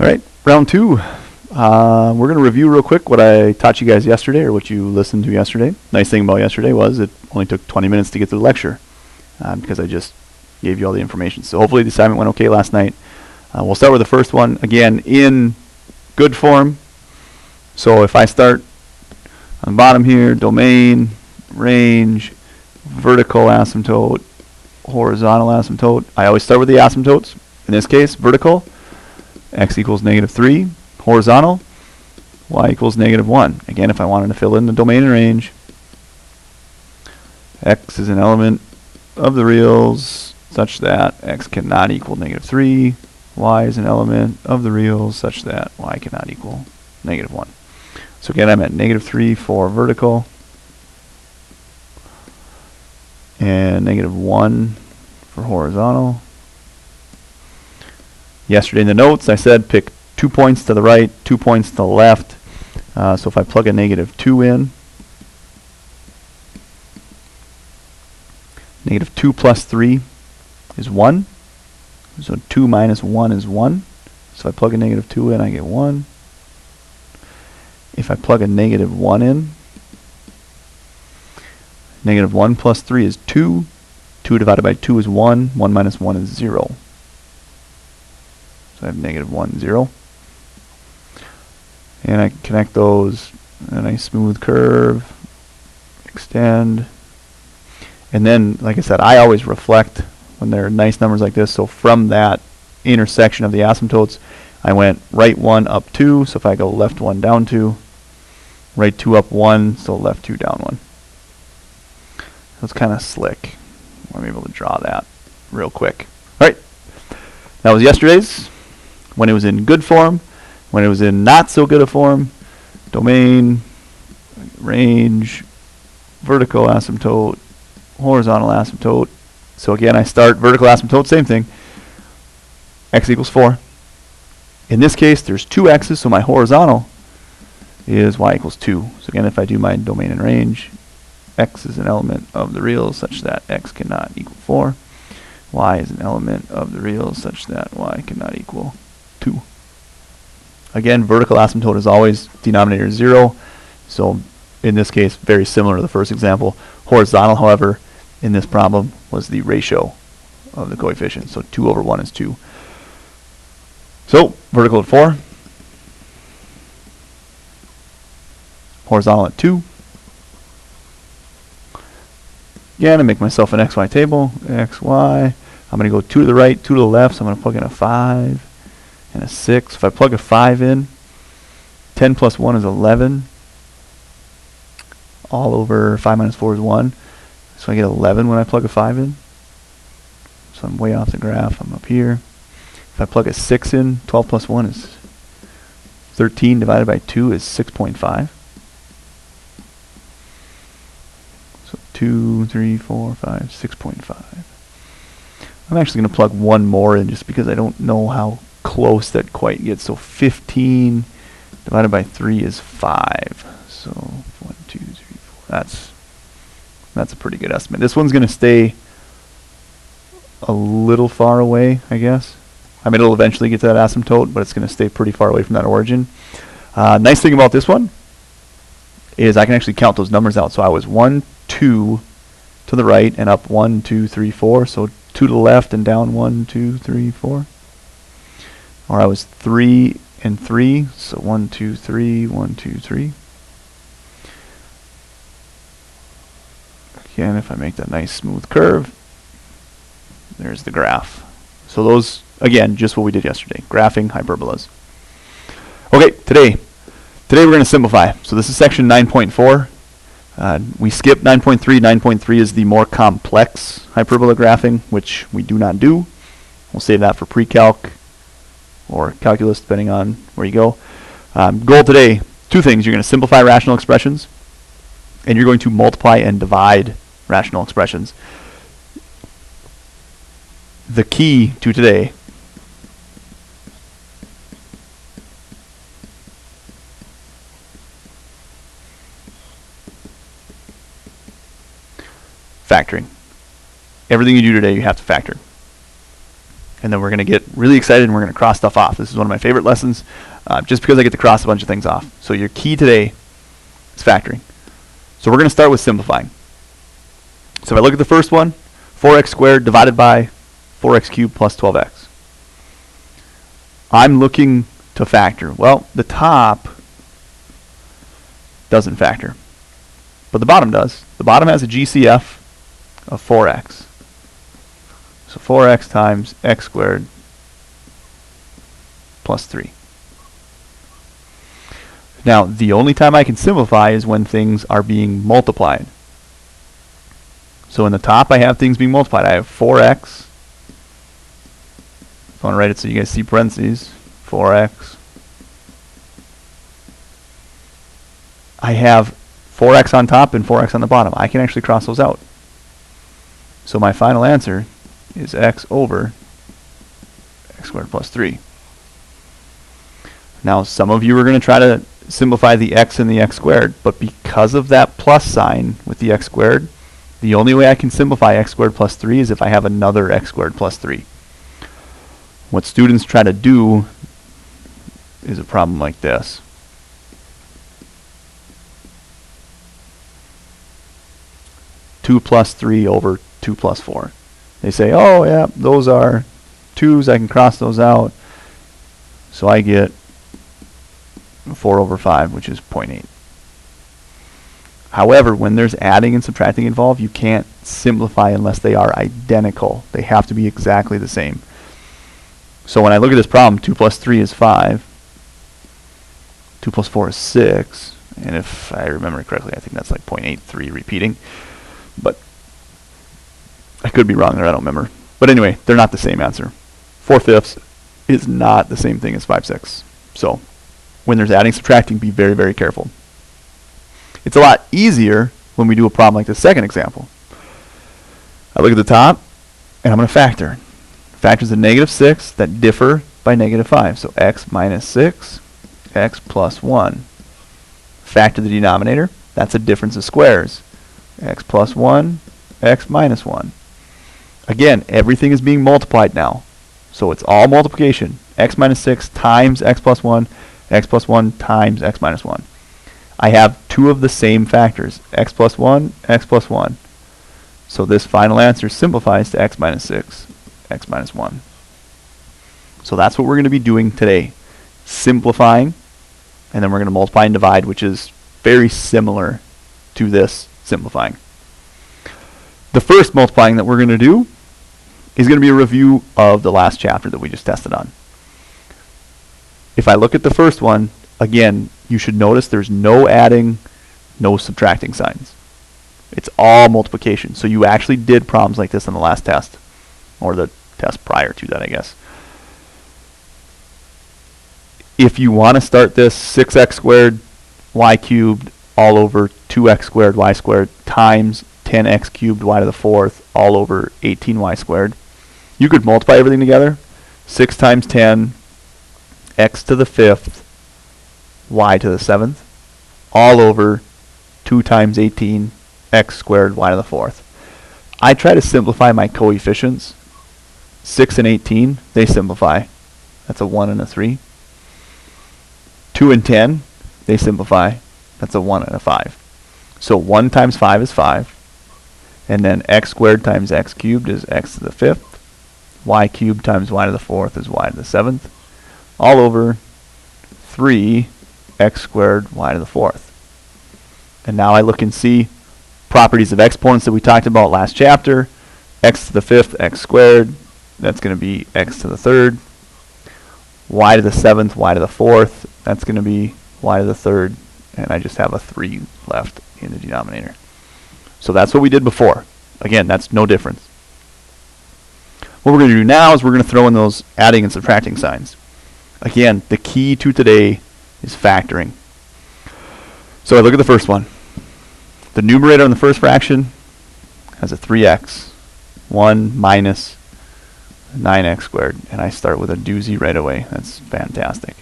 All right, round two. We're going to review real quick what I taught you guys yesterday, or what you listened to yesterday. Nice thing about yesterday was it only took 20 minutes to get through the lecture because I just gave you all the information. So hopefully the assignment went okay last night. We'll start with the first one, again, in good form. So if I start on the bottom here, domain, range, vertical asymptote, horizontal asymptote, I always start with the asymptotes. In this case, vertical, x equals -3. Horizontal, y equals -1. Again, if I wanted to fill in the domain and range, x is an element of the reals such that x cannot equal -3. Y is an element of the reals such that y cannot equal -1. So again, I'm at -3 for vertical and -1 for horizontal. Yesterday in the notes, I said pick 2 points to the right, 2 points to the left. So if I plug a -2 in, -2 plus 3 is 1. So 2 minus 1 is 1. So if I plug a -2 in, I get 1. If I plug a -1 in, -1 plus 3 is 2. 2 divided by 2 is 1. 1 minus 1 is 0. So I have -1, 0. And I connect those in a nice smooth curve, extend. And then, like I said, I always reflect when they're nice numbers like this. So from that intersection of the asymptotes, I went right 1 up 2. So if I go left 1 down 2, right 2 up 1, so left 2 down 1. So it's kind of slick. I'm able to draw that real quick. All right, that was yesterday's. When it was in good form, when it was in not so good a form, domain, range, vertical asymptote, horizontal asymptote. So again, I start vertical asymptote, same thing. X equals 4. In this case, there's 2 x's, so my horizontal is y equals 2. So again, if I do my domain and range, x is an element of the reals such that x cannot equal 4. Y is an element of the reals such that y cannot equal 2. Again, vertical asymptote is always denominator 0. So in this case, very similar to the first example. Horizontal, however, in this problem was the ratio of the coefficients. So 2 over 1 is 2. So vertical at 4. Horizontal at 2. Again, I make myself an XY table. XY. I'm going to go 2 to the right, 2 to the left. So I'm going to plug in a 5 and a 6. If I plug a 5 in, 10 plus 1 is 11. All over 5 minus 4 is 1. So I get 11 when I plug a 5 in. So I'm way off the graph. I'm up here. If I plug a 6 in, 12 plus 1 is 13 divided by 2 is 6.5. So 2, 3, 4, 5, 6.5. I'm actually going to plug one more in just because I don't know how close that quite gets. So 15 divided by 3 is 5. So 1, 2, 3, 4. That's a pretty good estimate. This one's going to stay a little far away, I guess. I mean, it'll eventually get to that asymptote, but it's going to stay pretty far away from that origin. Nice thing about this one is I can actually count those numbers out. So I was 1, 2 to the right and up 1, 2, 3, 4. So 2 to the left and down 1, 2, 3, 4. Or I was 3 and 3. So 1, 2, 3, 1, 2, 3. Again, if I make that nice smooth curve, there's the graph. So those, again, just what we did yesterday, graphing hyperbolas. Okay, today we're going to simplify. So this is section 9.4. We skipped 9.3. 9.3 is the more complex hyperbola graphing, which we do not do. We'll save that for pre-calc or calculus, depending on where you go. Goal today, 2 things. You're going to simplify rational expressions, and you're going to multiply and divide rational expressions. The key to today factoring. Everything you do today, you have to factor. And then we're going to get really excited and we're going to cross stuff off. This is one of my favorite lessons, just because I get to cross a bunch of things off. So your key today is factoring. So we're going to start with simplifying. So if I look at the first one, 4x squared divided by 4x cubed plus 12x. I'm looking to factor. Well, the top doesn't factor, but the bottom does. The bottom has a GCF of 4x. So 4x times x squared plus 3. Now, the only time I can simplify is when things are being multiplied. So in the top, I have things being multiplied. I have 4x. I want to write it so you guys see parentheses. 4x. I have 4x on top and 4x on the bottom. I can actually cross those out. So my final answer is x over x squared plus 3. Now, some of you are going to try to simplify the x and the x squared, but because of that plus sign with the x squared, the only way I can simplify x squared plus 3 is if I have another x squared plus 3. What students try to do is a problem like this. Two plus 3 over 2 plus 4. They say, oh yeah, those are 2's, I can cross those out. So I get 4 over 5, which is 0.8. However, when there's adding and subtracting involved, you can't simplify unless they are identical. They have to be exactly the same. So when I look at this problem, 2 plus 3 is 5. 2 plus 4 is 6. And if I remember correctly, I think that's like 0.83 repeating. But I could be wrong there, I don't remember. But anyway, they're not the same answer. 4/5 is not the same thing as 5/6. So when there's adding, subtracting, be very, very careful. It's a lot easier when we do a problem like the second example. I look at the top, and I'm going to factor. Factors of -6 that differ by -5. So x minus 6, x plus 1. Factor the denominator. That's a difference of squares. X plus 1, x minus 1. Again, everything is being multiplied now. So it's all multiplication. X minus 6 times x plus 1, x plus 1 times x minus 1. I have two of the same factors, x plus 1, x plus 1. So this final answer simplifies to x minus 6, x minus 1. So that's what we're going to be doing today. Simplifying, and then we're going to multiply and divide, which is very similar to this simplifying. The first multiplying that we're going to do is going to be a review of the last chapter that we just tested on. If I look at the first one, again, you should notice there's no adding, no subtracting signs. It's all multiplication. So you actually did problems like this on the last test, or the test prior to that, I guess. If you want to start this 6x squared y cubed all over 2x squared y squared times 10x cubed y to the 4th all over 18y squared, you could multiply everything together. 6 times 10, x to the 5th, y to the 7th, all over 2 times 18, x squared y to the 4th. I try to simplify my coefficients. 6 and 18, they simplify. That's a 1 and a 3. 2 and 10, they simplify. That's a 1 and a 5. So 1 times 5 is 5. And then x squared times x cubed is x to the 5th. Y cubed times y to the 4th is y to the 7th. All over 3 x squared y to the 4th. And now I look and see properties of exponents that we talked about last chapter. X to the 5th, x squared. That's going to be x to the 3rd. Y to the 7th, y to the 4th. That's going to be y to the 3rd. And I just have a 3 left in the denominator. So that's what we did before. Again, that's no difference. What we're going to do now is we're going to throw in those adding and subtracting signs. Again, the key to today is factoring. So I look at the first one. The numerator in the first fraction has a 3x. 1 minus 9x squared. And I start with a doozy right away. That's fantastic.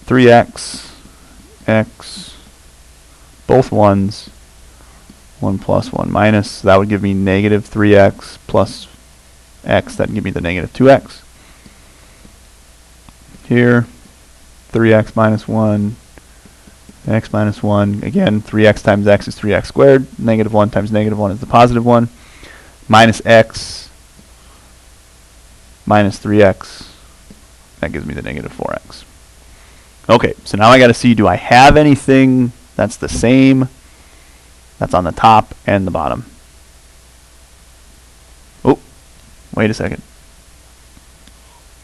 3x, x, both 1s. 1 plus 1 minus. So that would give me negative 3x plus x, that can give me the negative 2x. Here, 3x minus 1, x minus 1. Again, 3x times x is 3x squared. Negative 1 times negative 1 is the positive 1. Minus x minus 3x. That gives me the negative 4x. Okay, so now I got to see, do I have anything that's the same that's on the top and the bottom? Oh, wait a second.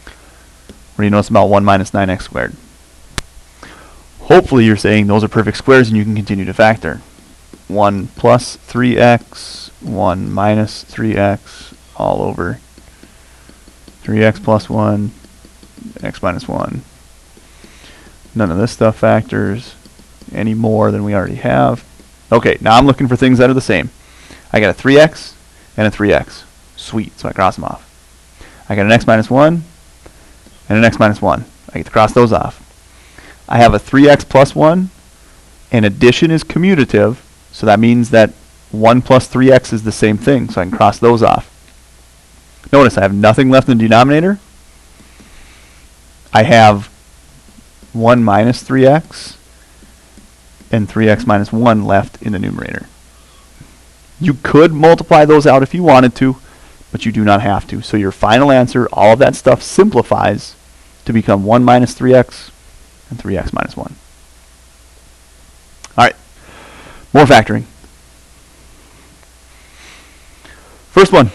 What do you notice about 1 minus 9x squared? Hopefully you're saying those are perfect squares and you can continue to factor. 1 plus 3x, 1 minus 3x, all over 3x plus 1, x minus 1. None of this stuff factors any more than we already have. Okay, now I'm looking for things that are the same. I got a 3x and a 3x. Sweet, so I cross them off. I got an x minus 1 and an x minus 1. I get to cross those off. I have a 3x plus 1, and addition is commutative, so that means that 1 plus 3x is the same thing, so I can cross those off. Notice I have nothing left in the denominator. I have 1 minus 3x and 3x minus 1 left in the numerator. You could multiply those out if you wanted to, but you do not have to. So your final answer, all of that stuff simplifies to become 1 minus 3x and 3x minus 1. All right, more factoring. First one,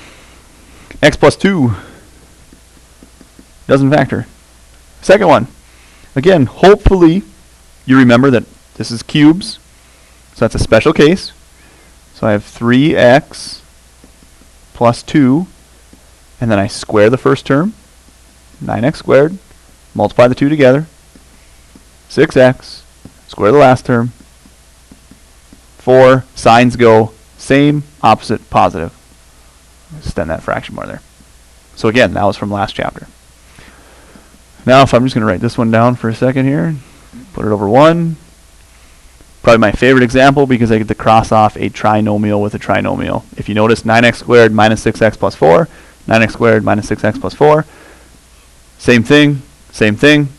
x plus 2 doesn't factor. Second one, again, hopefully you remember that this is cubes, so that's a special case. So I have 3x plus 2, and then I square the first term, 9x squared, multiply the two together, 6x, square the last term, 4, signs go same, opposite, positive. Extend that fraction more there. So again, that was from last chapter. Now if I'm just going to write this one down for a second here, put it over 1. Probably my favorite example because I get to cross off a trinomial with a trinomial. If you notice, 9x squared minus 6x plus 4, 9x squared minus 6x plus 4. Same thing, same thing.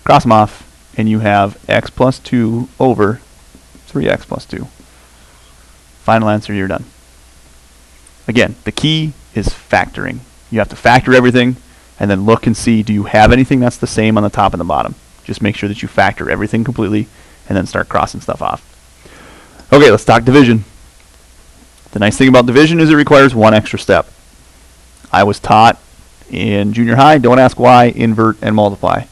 Cross them off, and you have x plus 2 over 3x plus 2. Final answer, you're done. Again, the key is factoring. You have to factor everything, and then look and see, do you have anything that's the same on the top and the bottom? Just make sure that you factor everything completely, and then start crossing stuff off. Okay, let's talk division. The nice thing about division is it requires one extra step. I was taught in junior high, don't ask why, invert and multiply.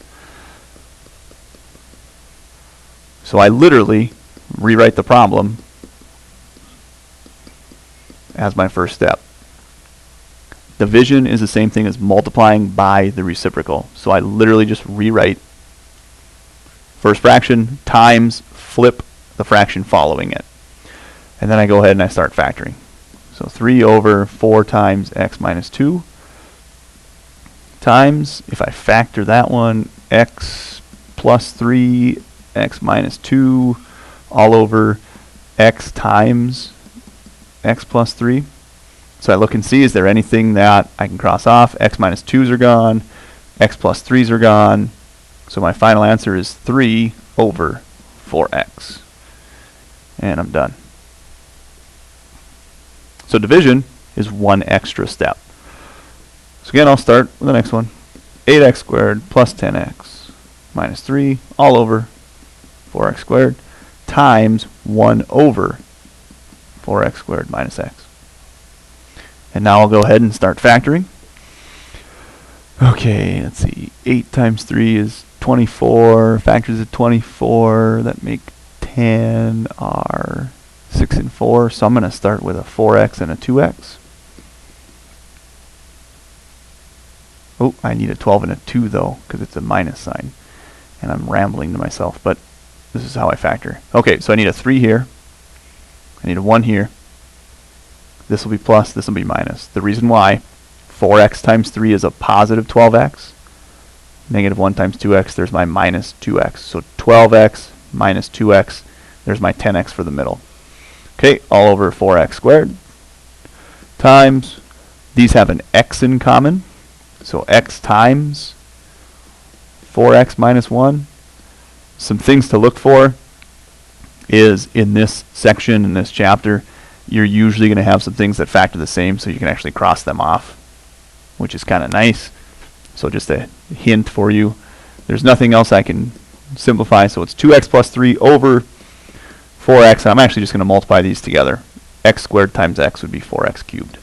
So I literally rewrite the problem as my first step. Division is the same thing as multiplying by the reciprocal. So I literally just rewrite first fraction times, flip the fraction following it. And then I go ahead and I start factoring. So 3 over 4 times x minus 2 times, if I factor that one, x plus 3, x minus 2, all over x times x plus 3. So I look and see, is there anything that I can cross off? X minus 2's are gone, x plus 3's are gone. So my final answer is 3 over 4x. And I'm done. So division is one extra step. So again, I'll start with the next one. 8x squared plus 10x minus 3 all over 4x squared times 1 over 4x squared minus x. And now I'll go ahead and start factoring. Okay, let's see. 8 times 3 is 24. Factors of 24 that make 10 are 6 and 4. So I'm going to start with a 4x and a 2x. Oh, I need a 12 and a 2 though, because it's a minus sign. And I'm rambling to myself, but this is how I factor. Okay, so I need a 3 here. I need a 1 here. This will be plus, this will be minus. The reason why, 4x times 3 is a positive 12x. Negative 1 times 2x, there's my minus 2x. So 12x minus 2x, there's my 10x for the middle. Okay, all over 4x squared times These have an x in common. So x times 4x minus 1. Some things to look for is in this section, in this chapter, you're usually going to have some things that factor the same, so you can actually cross them off, which is kind of nice. So just a hint for you. There's nothing else I can simplify, so it's 2x plus 3 over 4x. I'm actually just going to multiply these together. X squared times x would be 4x cubed,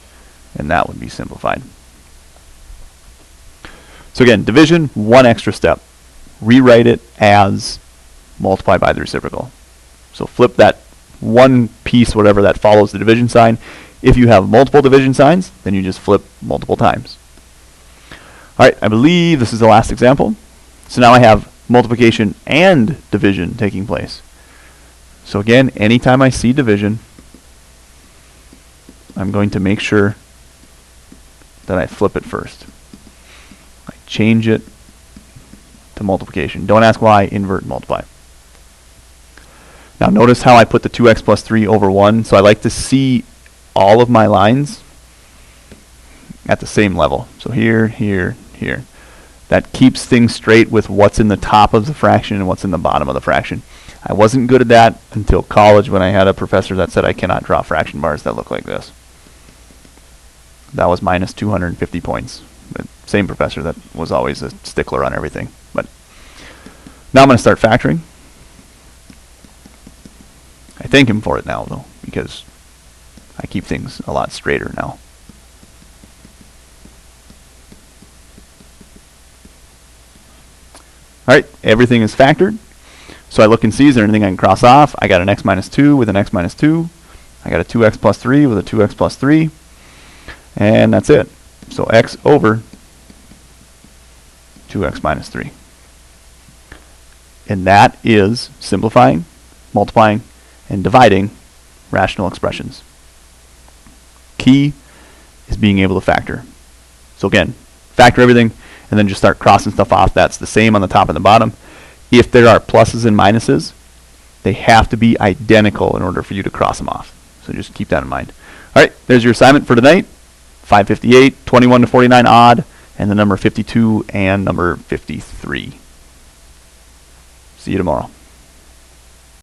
and that would be simplified. So again, division, one extra step. Rewrite it as multiply by the reciprocal. So flip that one piece, whatever that follows the division sign. If you have multiple division signs, then you just flip multiple times. All right, I believe this is the last example. So now I have multiplication and division taking place. So again, anytime I see division, I'm going to make sure that I flip it first. I change it to multiplication. Don't ask why, invert multiply. Now notice how I put the 2x plus 3 over 1. So I like to see all of my lines at the same level. So here, here, here. That keeps things straight with what's in the top of the fraction and what's in the bottom of the fraction. I wasn't good at that until college when I had a professor that said I cannot draw fraction bars that look like this. That was minus 250 points. The same professor that was always a stickler on everything. But now I'm going to start factoring. I thank him for it now, though, because I keep things a lot straighter now. All right, everything is factored. So I look and see, is there anything I can cross off? I got an x minus 2 with an x minus 2. I got a 2x plus 3 with a 2x plus 3. And that's it. So x over 2x minus 3. And that is simplifying, multiplying, and dividing rational expressions. Key is being able to factor. So again, factor everything, and then just start crossing stuff off. That's the same on the top and the bottom. If there are pluses and minuses, they have to be identical in order for you to cross them off. So just keep that in mind. All right, there's your assignment for tonight. 558, 21 to 49 odd, and the number 52 and number 53. See you tomorrow.